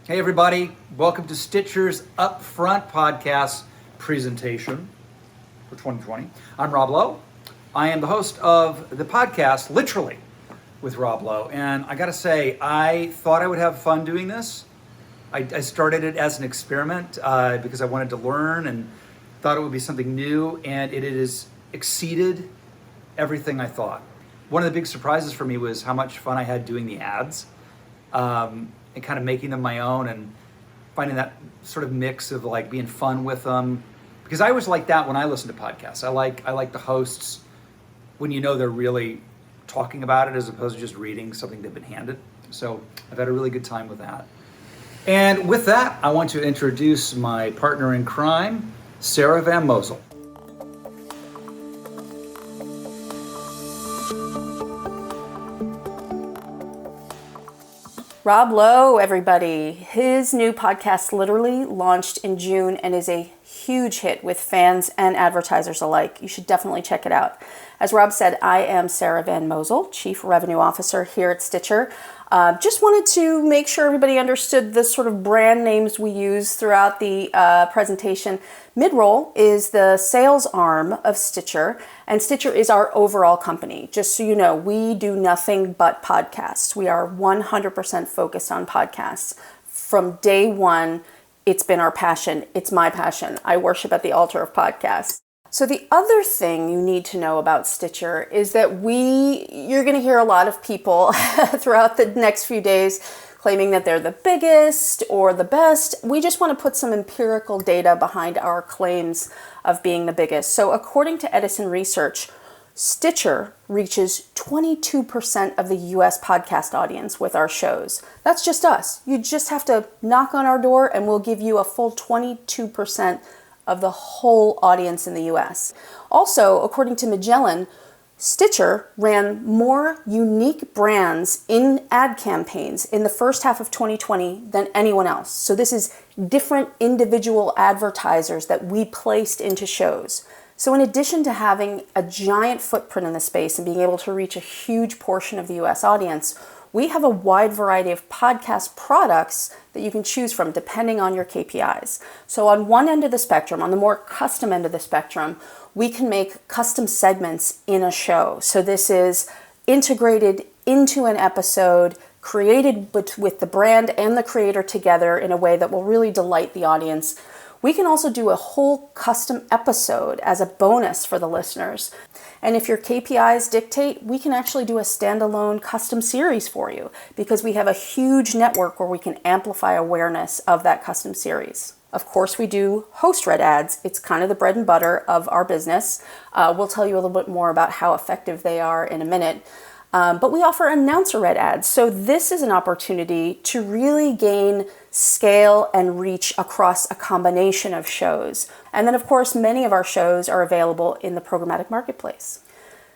Hey everybody, welcome to Stitcher's Upfront podcast presentation for 2020. I'm Rob Lowe. I am the host of the podcast, Literally, with Rob Lowe. And I gotta say, I thought I would have fun doing this. I started it as an experiment because I wanted to learn and thought it would be something new, and it has exceeded everything I thought. One of the big surprises for me was how much fun I had doing the ads. And kind of making them my own and finding that sort of mix of like being fun with them. Because I always like that when I listen to podcasts. I like the hosts when you know they're really talking about it as opposed to just reading something they've been handed. So I've had a really good time with that. And with that, I want to introduce my partner in crime, Sarah Van Mosel. Rob Lowe, everybody. His new podcast Literally launched in June and is a huge hit with fans and advertisers alike. You should definitely check it out. As Rob said, I am Sarah Van Mosel, Chief Revenue Officer here at Stitcher. Just wanted to make sure everybody understood the sort of brand names we use throughout the presentation. Midroll is the sales arm of Stitcher, and Stitcher is our overall company. Just so you know, we do nothing but podcasts. We are 100% focused on podcasts. From day one, it's been our passion. It's my passion. I worship at the altar of podcasts. So the other thing you need to know about Stitcher is that you're going to hear a lot of people throughout the next few days claiming that they're the biggest or the best. We just want to put some empirical data behind our claims of being the biggest. So according to Edison Research, Stitcher reaches 22% of the US podcast audience with our shows. That's just us. You just have to knock on our door and we'll give you a full 22% of the whole audience in the US. Also, according to Magellan, Stitcher ran more unique brands in ad campaigns in the first half of 2020 than anyone else. So this is different individual advertisers that we placed into shows. So in addition to having a giant footprint in the space and being able to reach a huge portion of the US audience, we have a wide variety of podcast products that you can choose from depending on your KPIs. So on one end of the spectrum, on the more custom end of the spectrum, we can make custom segments in a show. So this is integrated into an episode, created with the brand and the creator together in a way that will really delight the audience. We can also do a whole custom episode as a bonus for the listeners. And if your KPIs dictate, we can actually do a standalone custom series for you because we have a huge network where we can amplify awareness of that custom series. Of course, we do host-read ads. It's kind of the bread and butter of our business. We'll tell you a little bit more about how effective they are in a minute. But we offer announcer-read ads. So this is an opportunity to really gain scale and reach across a combination of shows. And then, of course, many of our shows are available in the programmatic marketplace.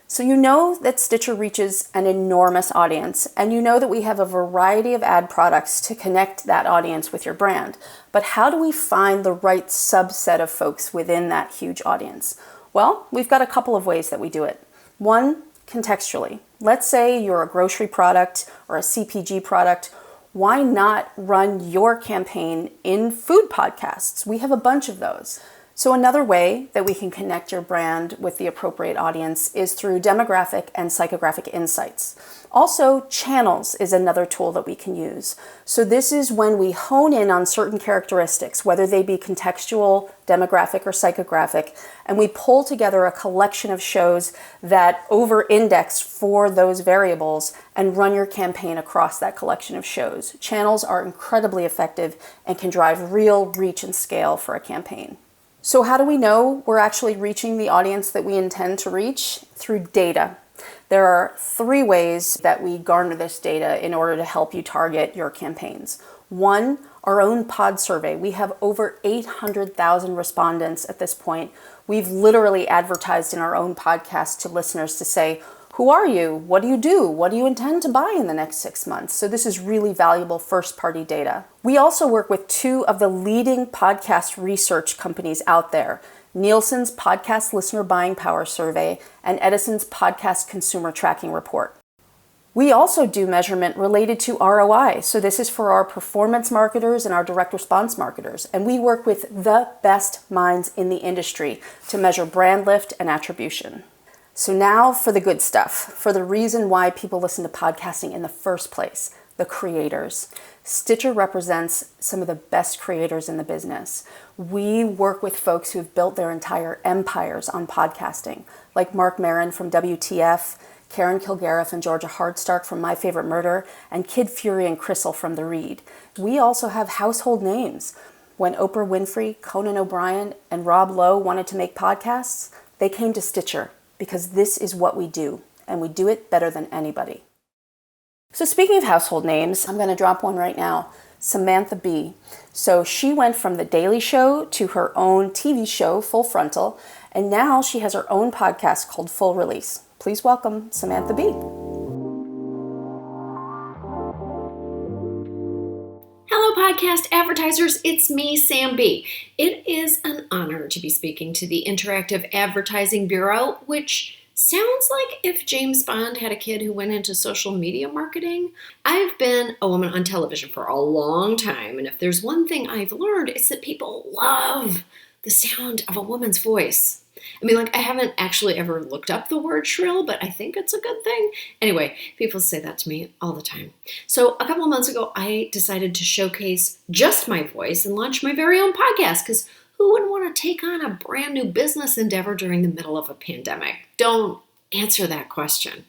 So you know that Stitcher reaches an enormous audience, and you know that we have a variety of ad products to connect that audience with your brand. But how do we find the right subset of folks within that huge audience? Well, we've got a couple of ways that we do it. One, contextually. Let's say you're a grocery product or a CPG product. Why not run your campaign in food podcasts? We have a bunch of those. So another way that we can connect your brand with the appropriate audience is through demographic and psychographic insights. Also, channels is another tool that we can use. So this is when we hone in on certain characteristics, whether they be contextual, demographic, or psychographic, and we pull together a collection of shows that over-index for those variables and run your campaign across that collection of shows. Channels are incredibly effective and can drive real reach and scale for a campaign. So how do we know we're actually reaching the audience that we intend to reach? Through data. There are 3 ways that we garner this data in order to help you target your campaigns. One, our own pod survey. We have over 800,000 respondents at this point. We've literally advertised in our own podcast to listeners to say, who are you? What do you do? What do you intend to buy in the next 6 months? So this is really valuable first-party data. We also work with 2 of the leading podcast research companies out there, Nielsen's Podcast Listener Buying Power Survey and Edison's Podcast Consumer Tracking Report. We also do measurement related to ROI. So this is for our performance marketers and our direct response marketers. And we work with the best minds in the industry to measure brand lift and attribution. So now for the good stuff, for the reason why people listen to podcasting in the first place, the creators. Stitcher represents some of the best creators in the business. We work with folks who've built their entire empires on podcasting, like Mark Maron from WTF, Karen Kilgariff and Georgia Hardstark from My Favorite Murder, and Kid Fury and Crystal from The Read. We also have household names. When Oprah Winfrey, Conan O'Brien, and Rob Lowe wanted to make podcasts, they came to Stitcher because this is what we do, and we do it better than anybody. So speaking of household names, I'm going to drop one right now. Samantha Bee. So she went from The Daily Show to her own TV show, Full Frontal, and now she has her own podcast called Full Release. Please welcome Samantha Bee. Hello, podcast advertisers. It's me, Sam B. It is an honor to be speaking to the Interactive Advertising Bureau, which sounds like if James Bond had a kid who went into social media marketing. I've been a woman on television for a long time, and if there's one thing I've learned, it's that people love the sound of a woman's voice. I mean, I haven't actually ever looked up the word shrill, but I think it's a good thing. Anyway, people say that to me all the time. So a couple of months ago, I decided to showcase just my voice and launch my very own podcast, because who wouldn't want to take on a brand new business endeavor during the middle of a pandemic? Don't answer that question.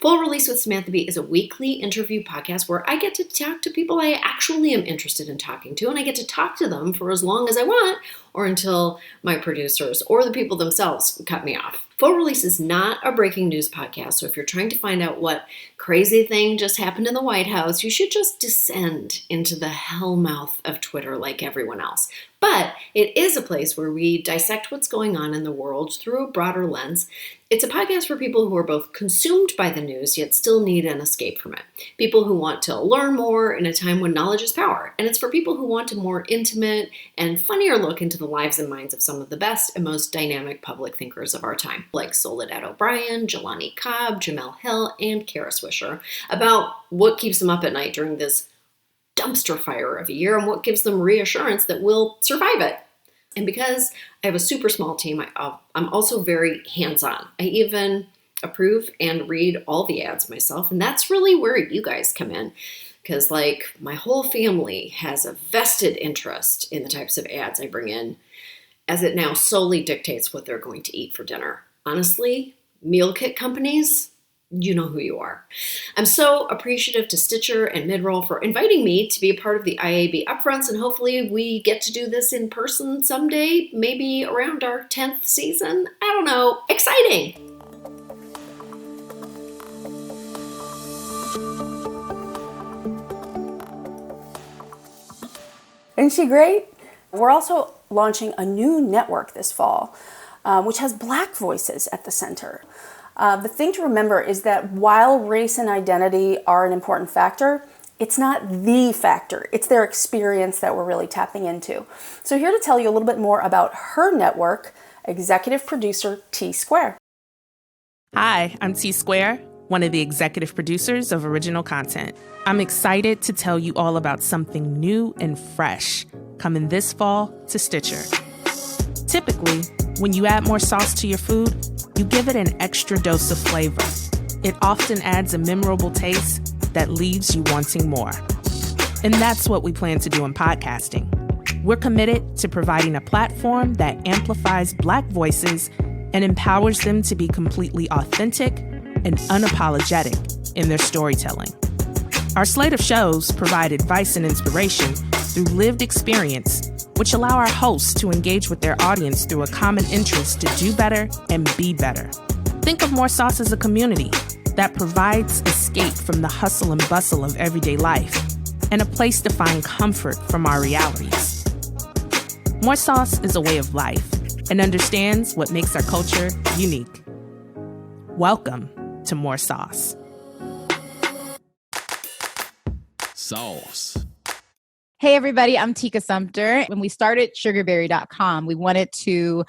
Full Release with Samantha Bee is a weekly interview podcast where I get to talk to people I actually am interested in talking to, and I get to talk to them for as long as I want or until my producers or the people themselves cut me off. Full Release is not a breaking news podcast, so if you're trying to find out what crazy thing just happened in the White House, you should just descend into the hellmouth of Twitter like everyone else. But it is a place where we dissect what's going on in the world through a broader lens. It's a podcast for people who are both consumed by the news yet still need an escape from it. People who want to learn more in a time when knowledge is power. And it's for people who want a more intimate and funnier look into the lives and minds of some of the best and most dynamic public thinkers of our time, like Soledad O'Brien, Jelani Cobb, Jamel Hill, and Kara Swisher, about what keeps them up at night during this dumpster fire of a year and what gives them reassurance that we'll survive it. And because I have a super small team, I'm also very hands-on. I even approve and read all the ads myself, and that's really where you guys come in, because my whole family has a vested interest in the types of ads I bring in, as it now solely dictates what they're going to eat for dinner. Honestly, meal kit companies, you know who you are. I'm so appreciative to Stitcher and Midroll for inviting me to be a part of the IAB Upfronts, and hopefully we get to do this in person someday, maybe around our 10th season. I don't know. Exciting! Isn't she great? We're also launching a new network this fall, which has Black voices at the center. The thing to remember is that while race and identity are an important factor, it's not the factor. It's their experience that we're really tapping into. So here to tell you a little bit more about her network, executive producer T Square. Hi, I'm T Square, one of the executive producers of original content. I'm excited to tell you all about something new and fresh coming this fall to Stitcher. Typically, when you add more sauce to your food, you give it an extra dose of flavor. It often adds a memorable taste that leaves you wanting more. And that's what we plan to do in podcasting. We're committed to providing a platform that amplifies Black voices and empowers them to be completely authentic and unapologetic in their storytelling. Our slate of shows provide advice and inspiration through lived experience, which allow our hosts to engage with their audience through a common interest to do better and be better. Think of More Sauce as a community that provides escape from the hustle and bustle of everyday life and a place to find comfort from our realities. More Sauce is a way of life and understands what makes our culture unique. Welcome to More Sauce. Sauce. Hey, everybody, I'm Tika Sumter. When we started sugarberry.com, we wanted to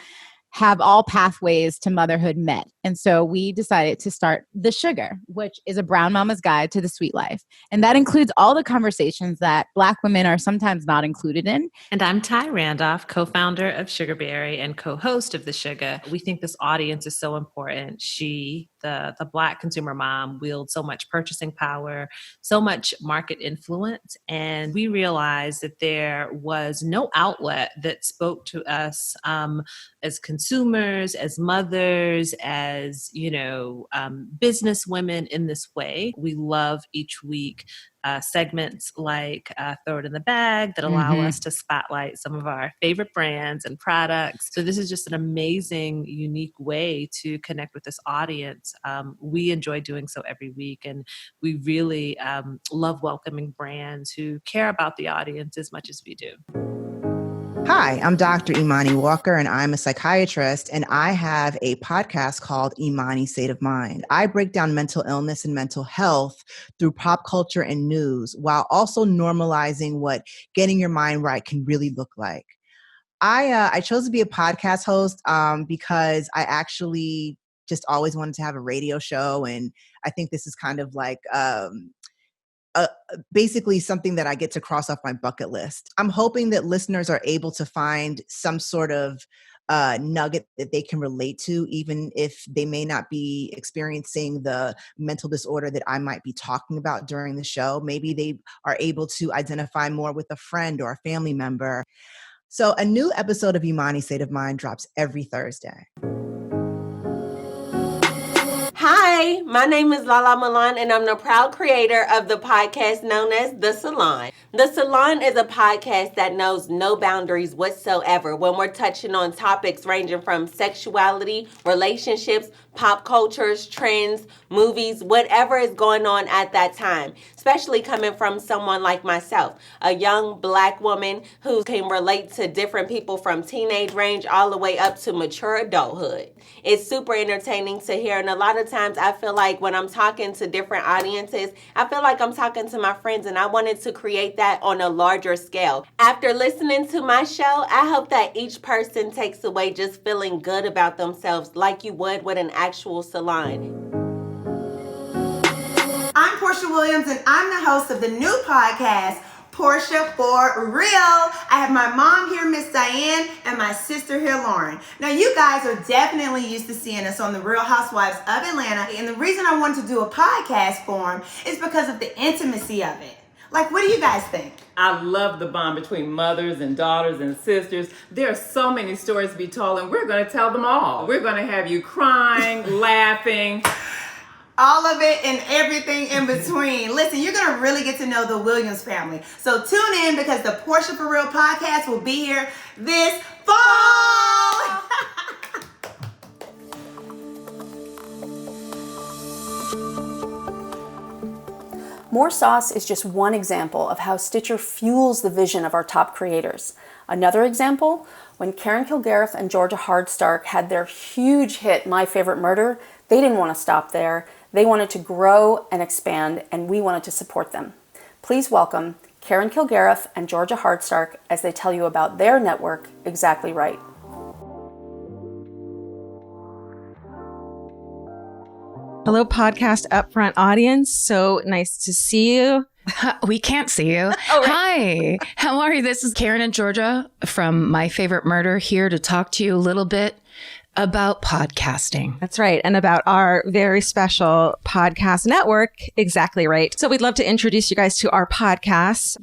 have all pathways to motherhood met. And so we decided to start The Sugar, which is a brown mama's guide to the sweet life. And that includes all the conversations that Black women are sometimes not included in. And I'm Ty Randolph, co-founder of Sugarberry and co-host of The Sugar. We think this audience is so important. She, the Black consumer mom, wields so much purchasing power, so much market influence. And we realized that there was no outlet that spoke to us as consumers, as mothers, as, business women in this way. We love each week segments like Throw It in the Bag that allow us to spotlight some of our favorite brands and products. So this is just an amazing, unique way to connect with this audience. We enjoy doing so every week, and we really love welcoming brands who care about the audience as much as we do. Hi, I'm Dr. Imani Walker, and I'm a psychiatrist, and I have a podcast called Imani State of Mind. I break down mental illness and mental health through pop culture and news, while also normalizing what getting your mind right can really look like. I chose to be a podcast host because I actually just always wanted to have a radio show, and I think this is kind of like basically something that I get to cross off my bucket list. I'm hoping that listeners are able to find some sort of nugget that they can relate to, even if they may not be experiencing the mental disorder that I might be talking about during the show. Maybe they are able to identify more with a friend or a family member. So a new episode of Imani State of Mind drops every Thursday. Hi, my name is Lala Milan, and I'm the proud creator of the podcast known as The Salon. The Salon is a podcast that knows no boundaries whatsoever when we're touching on topics ranging from sexuality, relationships, pop cultures, trends, movies, whatever is going on at that time, especially coming from someone like myself, a young Black woman who can relate to different people from teenage range all the way up to mature adulthood. It's super entertaining to hear, and a lot of times I feel like when I'm talking to different audiences, I feel like I'm talking to my friends, and I wanted to create that on a larger scale. After listening to my show, I hope that each person takes away just feeling good about themselves like you would with an actual salon. I'm Portia Williams, and I'm the host of the new podcast, Portia for Real. I have my mom here, Miss Diane, and my sister here, Lauren. Now, you guys are definitely used to seeing us on The Real Housewives of Atlanta, and the reason I wanted to do a podcast form is because of the intimacy of it. Like, what do you guys think? I love the bond between mothers and daughters and sisters. There are so many stories to be told, and we're going to tell them all. We're going to have you crying, laughing, all of it and everything in between. Listen, you're going to really get to know the Williams family. So tune in, because the Portia for Real podcast will be here this fall. More Sauce is just one example of how Stitcher fuels the vision of our top creators. Another example, when Karen Kilgariff and Georgia Hardstark had their huge hit, My Favorite Murder, they didn't want to stop there. They wanted to grow and expand, and we wanted to support them. Please welcome Karen Kilgariff and Georgia Hardstark as they tell you about their network, Exactly Right. Hello, Podcast Upfront audience. So nice to see you. We can't see you. Oh, right. Hi, how are you? This is Karen and Georgia from My Favorite Murder, here to talk to you a little bit about podcasting. That's right. And about our very special podcast network, Exactly Right. So we'd love to introduce you guys to our podcast.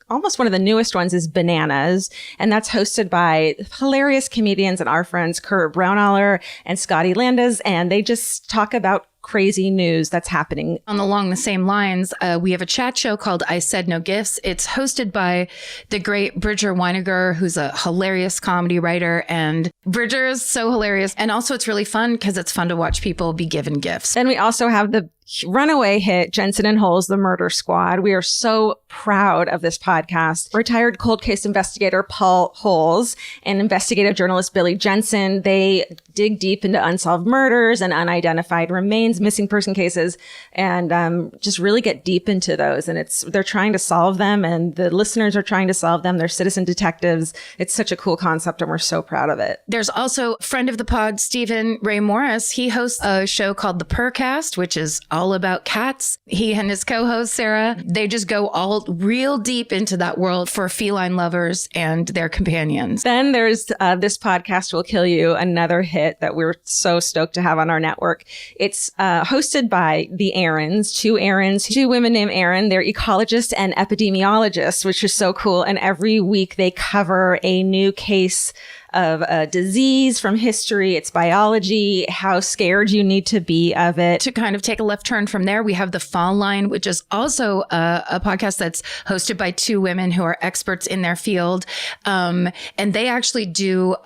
Almost one of the newest ones is Bananas, and that's hosted by hilarious comedians and our friends Kurt Braunaller and Scotty Landis, and they just talk about crazy news that's happening. Along the same lines, we have a chat show called I Said No Gifts. It's hosted by the great Bridger Weiniger, who's a hilarious comedy writer, and Bridger is so hilarious. And also it's really fun because it's fun to watch people be given gifts. Then we also have the runaway hit, Jensen and Holes, The Murder Squad. We are so proud of this podcast. Retired cold case investigator Paul Holes and investigative journalist Billy Jensen, they dig deep into unsolved murders and unidentified remains, missing person cases, and just really get deep into those. And they're trying to solve them, and the listeners are trying to solve them. They're citizen detectives. It's such a cool concept, and we're so proud of it. There's also friend of the pod, Stephen Ray Morris. He hosts a show called The Purrcast, which is all about cats. He and his co-host, Sarah, they just go all real deep into that world for feline lovers and their companions. Then there's This Podcast Will Kill You, another hit that we're so stoked to have on our network. It's hosted by the Aarons, two women named Aaron. They're ecologists and epidemiologists, which is so cool. And every week they cover a new case of a disease from history, its biology, how scared you need to be of it. To kind of take a left turn from there, we have The Fawn Line, which is also a podcast that's hosted by two women who are experts in their field. And they actually do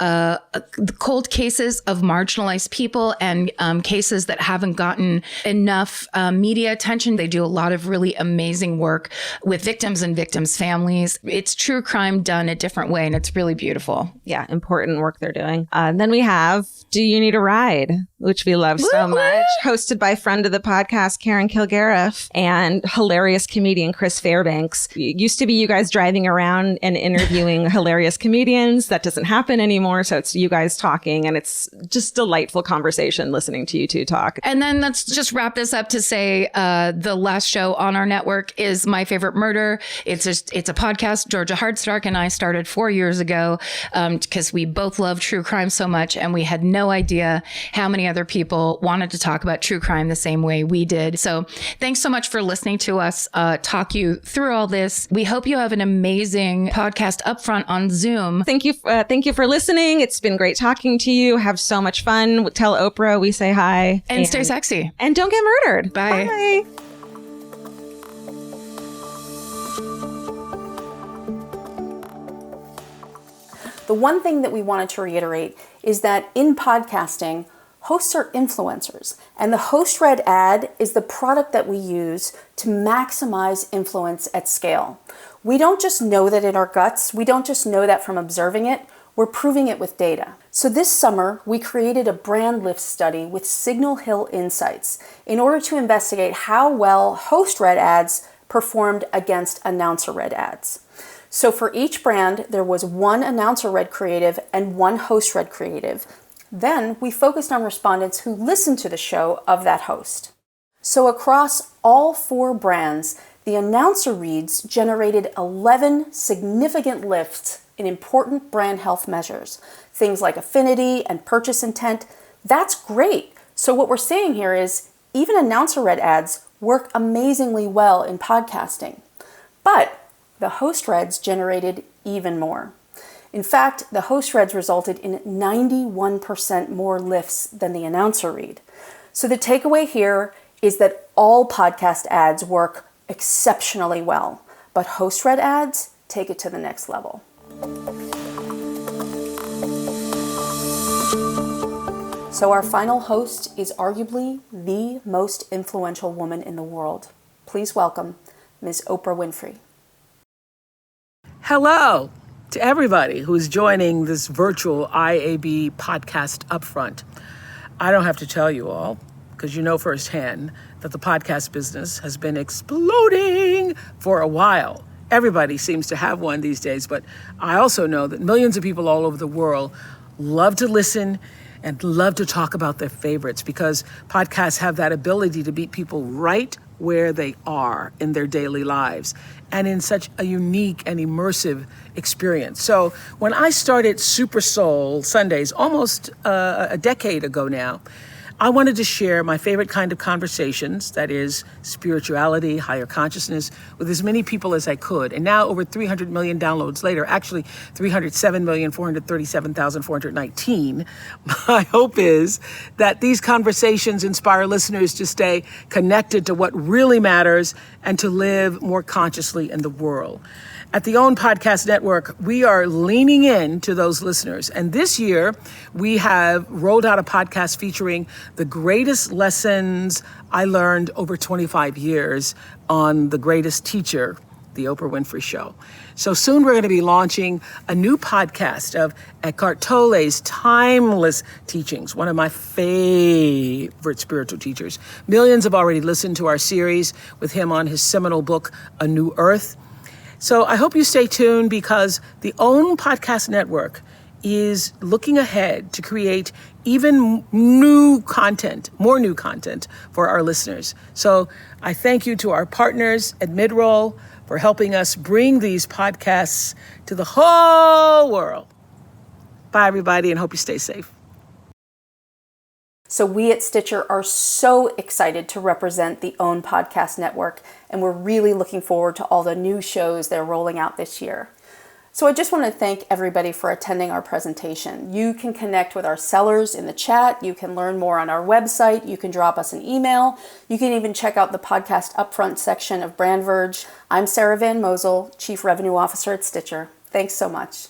cold cases of marginalized people and cases that haven't gotten enough media attention. They do a lot of really amazing work with victims and victims' families. It's true crime done a different way, and it's really beautiful. Yeah, important work they're doing. Then we have Do You Need a Ride, which we love so much, hosted by friend of the podcast, Karen Kilgariff, and hilarious comedian Chris Fairbanks. It used to be you guys driving around and interviewing hilarious comedians. That doesn't happen anymore. So it's you guys talking, and it's just delightful conversation listening to you two talk. And then let's just wrap this up to say the last show on our network is My Favorite Murder. It's a podcast Georgia Hardstark and I started 4 years ago because we both love true crime so much, and we had no idea how many other people wanted to talk about true crime the same way we did. So thanks so much for listening to us talk you through all this. We hope you have an amazing podcast Upfront on Zoom. Thank you for listening. It's been great talking to you. Have so much fun. Tell Oprah we say hi. And stay sexy. And don't get murdered. Bye. Bye. The one thing that we wanted to reiterate is that in podcasting, hosts are influencers, and the host-read ad is the product that we use to maximize influence at scale. We don't just know that in our guts, we don't just know that from observing it, we're proving it with data. So this summer, we created a brand lift study with Signal Hill Insights in order to investigate how well host-read ads performed against announcer-read ads. So for each brand, there was one announcer-read creative and one host-read creative. Then we focused on respondents who listened to the show of that host. So across all 4 brands, the announcer reads generated 11 significant lifts in important brand health measures. Things like affinity and purchase intent. That's great. So what we're saying here is even announcer-read ads work amazingly well in podcasting. But the host reads generated even more. In fact, the host reads resulted in 91% more lifts than the announcer read. So the takeaway here is that all podcast ads work exceptionally well, but host read ads take it to the next level. So our final host is arguably the most influential woman in the world. Please welcome Ms. Oprah Winfrey. Hello to everybody who is joining this virtual IAB podcast Upfront. I don't have to tell you all, because you know firsthand that the podcast business has been exploding for a while. Everybody seems to have one these days, but I also know that millions of people all over the world love to listen and love to talk about their favorites, because podcasts have that ability to meet people right where they are in their daily lives and in such a unique and immersive experience. So when I started Super Soul Sundays almost a decade ago now, I wanted to share my favorite kind of conversations, that is spirituality, higher consciousness, with as many people as I could. And now over 300 million downloads later, actually 307,437,419, my hope is that these conversations inspire listeners to stay connected to what really matters and to live more consciously in the world. At the OWN Podcast Network, we are leaning in to those listeners. And this year, we have rolled out a podcast featuring the greatest lessons I learned over 25 years on The Greatest Teacher, The Oprah Winfrey Show. So soon we're going to be launching a new podcast of Eckhart Tolle's timeless teachings, one of my favorite spiritual teachers. Millions have already listened to our series with him on his seminal book, A New Earth. So I hope you stay tuned because the OWN Podcast Network is looking ahead to create even more new content for our listeners. So I thank you to our partners at Midroll for helping us bring these podcasts to the whole world. Bye, everybody, and hope you stay safe. So we at Stitcher are so excited to represent the OWN Podcast Network, and we're really looking forward to all the new shows they're rolling out this year. So I just want to thank everybody for attending our presentation. You can connect with our sellers in the chat. You can learn more on our website. You can drop us an email. You can even check out the Podcast Upfront section of BrandVerge. I'm Sarah Van Mosel, Chief Revenue Officer at Stitcher. Thanks so much.